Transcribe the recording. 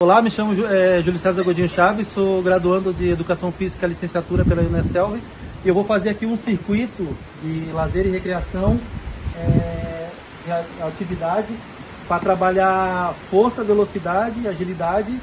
Olá, me chamo Júlio César Godinho Chaves, sou graduando de Educação Física, licenciatura pela Uneselv, e eu vou fazer aqui um circuito de lazer e recreação, de atividade, para trabalhar força, velocidade, agilidade